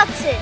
mountain.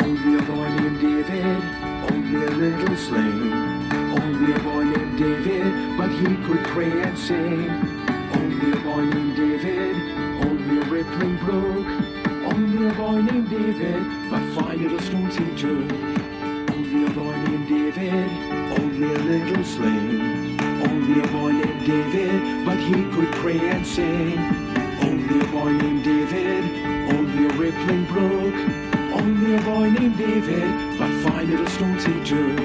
Only a boy named David, only a little sling. Only a boy named David, but he could pray and sing. Only a boy named David, only a rippling brook. Only a boy named David, but 5 little stones he took. Only a boy named David, only a little sling. Only a boy named David, but he could pray and sing. Only a boy named David, only a rippling brook. Only a boy named David, but 5 little stones he took.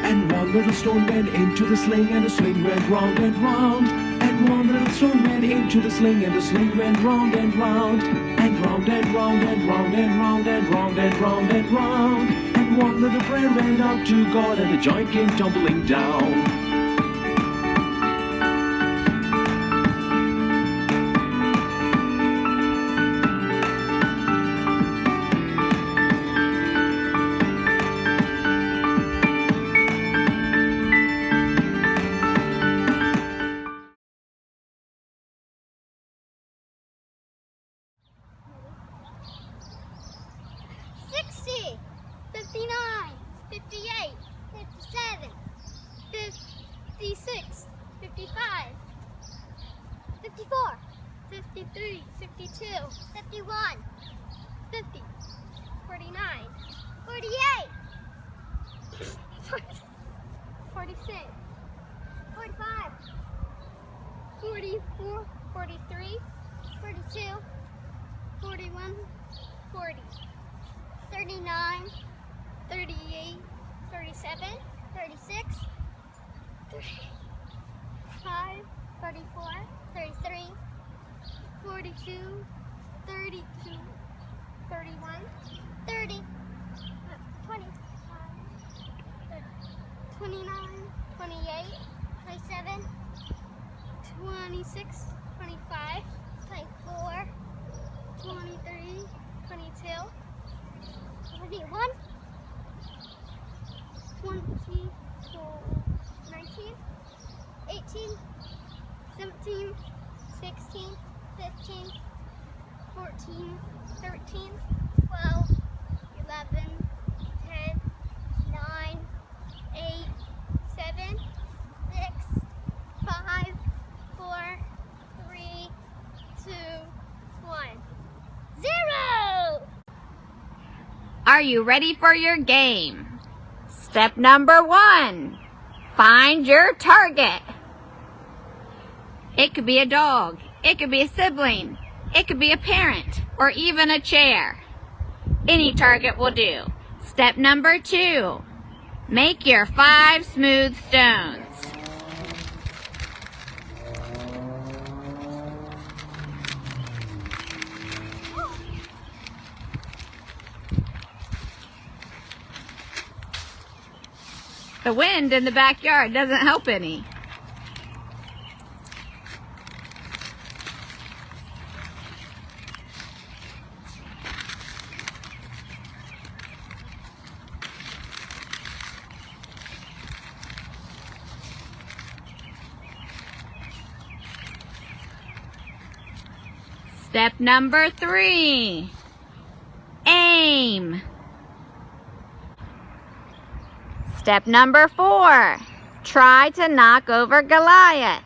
And 1 little stone went into the sling, and the sling went round and round. And 1 little stone went into the sling, and the sling went round and round. And round and round and round and round and round and round and round. And 1 little prayer went up to God, and the giant came tumbling down. Are you ready for your game? Step number 1, find your target. It could be a dog, it could be a sibling, it could be a parent, or even a chair. Any target will do. Step number 2, make your 5 smooth stones. The wind in the backyard doesn't help any. Step number 3, aim. Step number 4, try to knock over Goliath.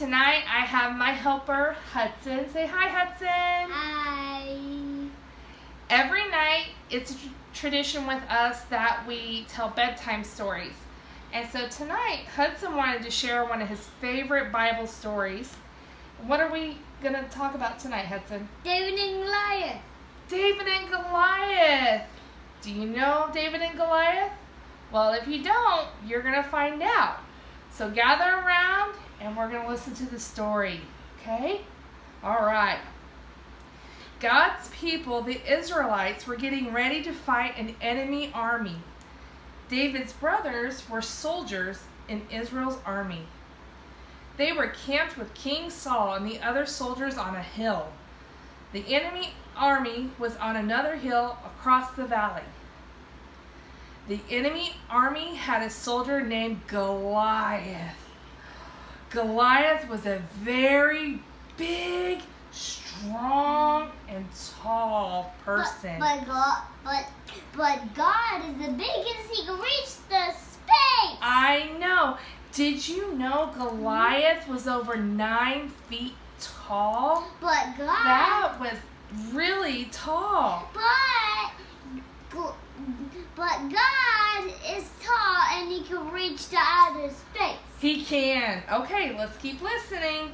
tonight I have my helper, Hudson. Say hi, Hudson. Hi. Every night, it's a tradition with us that we tell bedtime stories. And so tonight, Hudson wanted to share one of his favorite Bible stories. What are we going to talk about tonight, Hudson? David and Goliath. David and Goliath. Do you know David and Goliath? Well, if you don't, you're going to find out. So gather around and we're going to listen to the story. Okay? All right. God's people, the Israelites, were getting ready to fight an enemy army. David's brothers were soldiers in Israel's army. They were camped with King Saul and the other soldiers on a hill. The enemy army was on another hill across the valley. The enemy army had a soldier named Goliath. Goliath was a very big, strong, and tall person. But God is the biggest. He can reach the space. I know. Did you know Goliath was over 9 feet tall? But God. That was really tall. But God is tall and He can reach to outer space. He can. Okay, let's keep listening.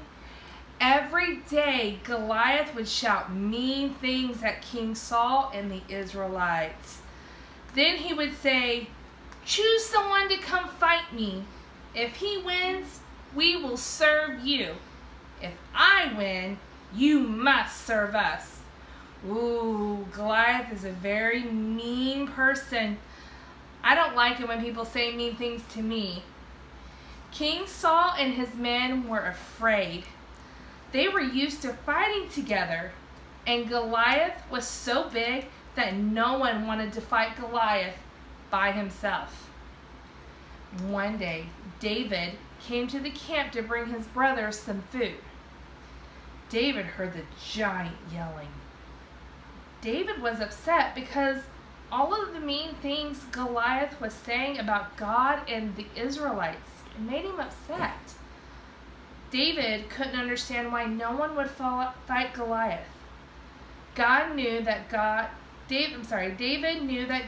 Every day, Goliath would shout mean things at King Saul and the Israelites. Then he would say, "Choose someone to come fight me. If he wins, we will serve you. If I win, you must serve us." Ooh, Goliath is a very mean person. I don't like it when people say mean things to me. King Saul and his men were afraid. They were used to fighting together, and Goliath was so big that no one wanted to fight Goliath by himself. One day, David came to the camp to bring his brothers some food. David heard the giant yelling. David was upset because all of the mean things Goliath was saying about God and the Israelites made him upset. David couldn't understand why no one would fight Goliath. David knew that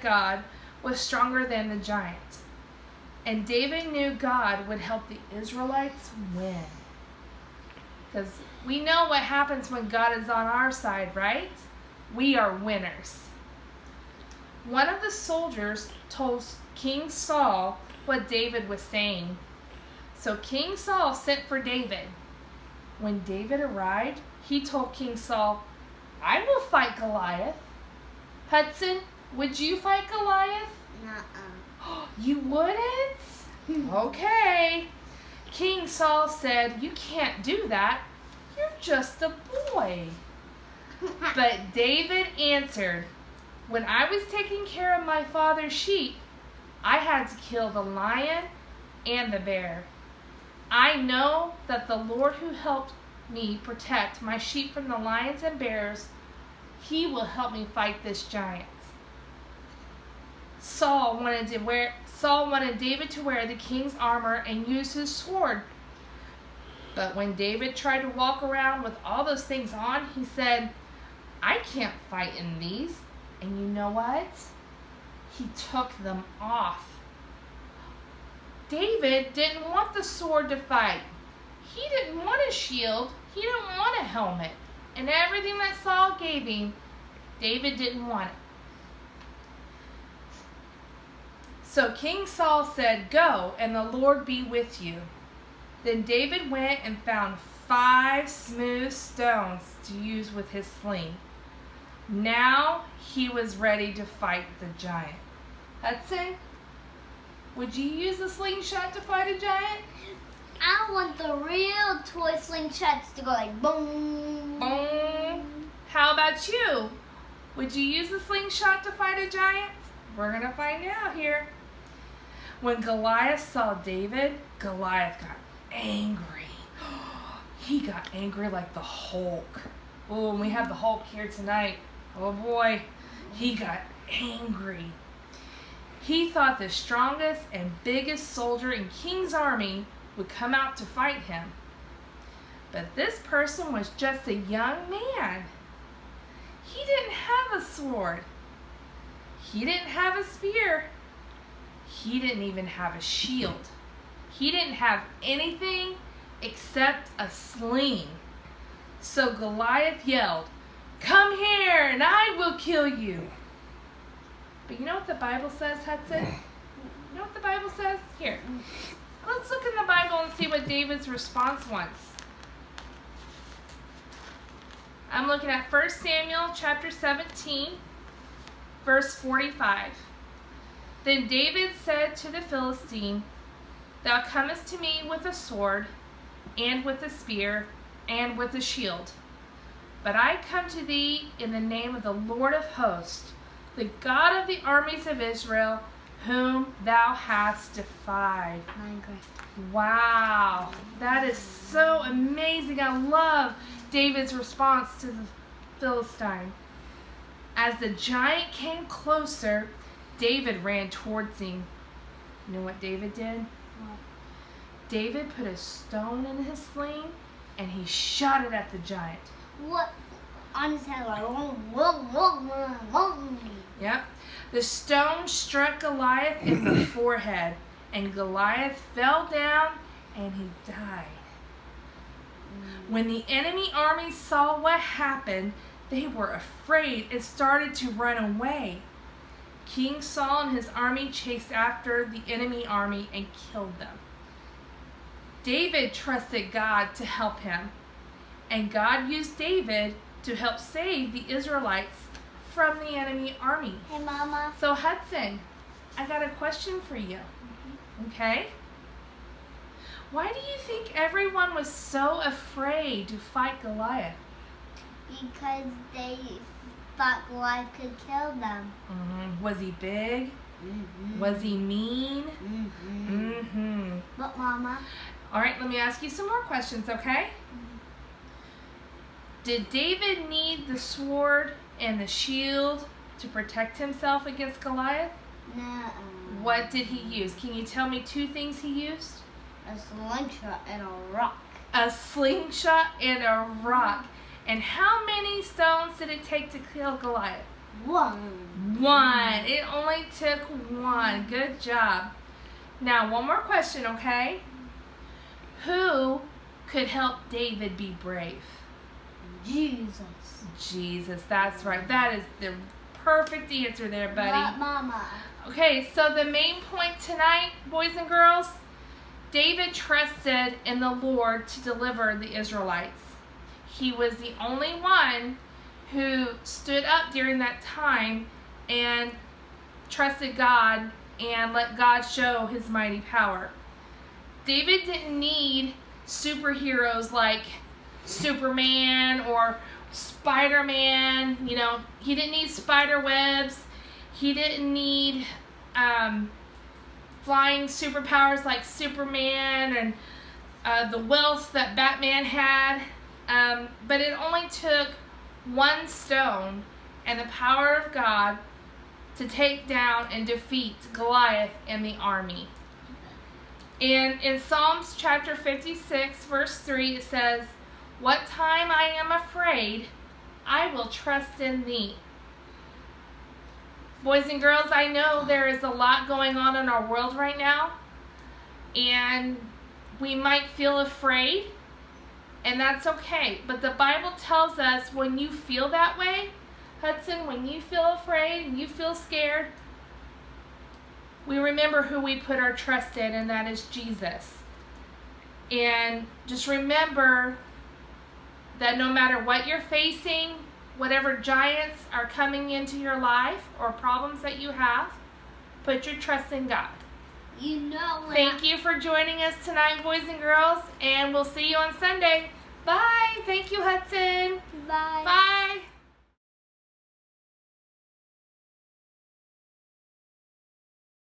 God was stronger than the giant. And David knew God would help the Israelites win. Because we know what happens when God is on our side, right? We are winners. One of the soldiers told King Saul what David was saying. So King Saul sent for David. When David arrived, he told King Saul, "I will fight Goliath." Hudson, would you fight Goliath? Nuh-uh. You wouldn't? Okay. King Saul said, "You can't do that. You're just a boy." But David answered, "When I was taking care of my father's sheep, I had to kill the lion and the bear. I know that the Lord who helped me protect my sheep from the lions and bears, He will help me fight this giant." Saul wanted David to wear the king's armor and use his sword. But when David tried to walk around with all those things on, he said, "I can't fight in these." And you know what? He took them off. David didn't want the sword to fight. He didn't want a shield. He didn't want a helmet. And everything that Saul gave him, David didn't want it. So King Saul said, "Go, and the Lord be with you." Then David went and found 5 smooth stones to use with his sling. Now he was ready to fight the giant. Hudson, would you use a slingshot to fight a giant? I want the real toy slingshots to go like boom. Boom. How about you? Would you use a slingshot to fight a giant? We're going to find out here. When Goliath saw David, Goliath got angry. He got angry like the Hulk. Oh, and we have the Hulk here tonight. Oh boy, he got angry. He thought the strongest and biggest soldier in King's army would come out to fight him. But this person was just a young man. He didn't have a sword. He didn't have a spear. He didn't even have a shield. He didn't have anything except a sling. So Goliath yelled, "Come here and I will kill you." But you know what the Bible says, Hudson? You know what the Bible says? Here. Let's look in the Bible and see what David's response was. I'm looking at 1 Samuel chapter 17, verse 45. Then David said to the Philistine, "Thou comest to me with a sword, and with a spear, and with a shield. But I come to thee in the name of the Lord of hosts, the God of the armies of Israel, whom thou hast defied." Wow, that is so amazing. I love David's response to the Philistine. As the giant came closer, David ran towards him. You know what David did? What? David put a stone in his sling and he shot it at the giant. What? On his head, like, Yep. The stone struck Goliath in the forehead, and Goliath fell down and he died. When the enemy army saw what happened, they were afraid and started to run away. King Saul and his army chased after the enemy army and killed them. David trusted God to help him, and God used David to help save the Israelites from the enemy army. Hey, Mama. So Hudson, I got a question for you. Okay? Why do you think everyone was so afraid to fight Goliath? Because they thought Goliath could kill them. Was he big? Was he mean? But, Mama, All right, let me ask you some more questions, okay? Did David need the sword and the shield to protect himself against Goliath? no. What did he use? Can you tell me two things he used? A slingshot and a rock. A slingshot and a rock. And how many stones did it take to kill Goliath? One. It only took one. Good job. Now, one more question, okay? Who could help David be brave? Jesus. Jesus, that's right. That is the perfect answer there, But, buddy. Mama, Okay, so the main point tonight, boys and girls, David trusted in the Lord to deliver the Israelites. He was the only one who stood up during that time and trusted God and let God show his mighty power. David didn't need superheroes like Superman or Spider-Man. You know, he didn't need spider webs. He didn't need flying superpowers like Superman and the wealth that Batman had. But it only took one stone and the power of God to take down and defeat Goliath and the army. And in Psalms chapter 56, verse 3, it says, "What time I am afraid, I will trust in thee." Boys and girls, I know there is a lot going on in our world right now, and we might feel afraid, and that's okay. But the Bible tells us when you feel that way, Hudson, when you feel afraid and you feel scared, we remember who we put our trust in, and that is Jesus. And just remember that no matter what you're facing, whatever giants are coming into your life or problems that you have, put your trust in God. you know when Thank you for joining us tonight, boys and girls, and we'll see you on Sunday. Bye. Thank you, Hudson. Bye. Bye.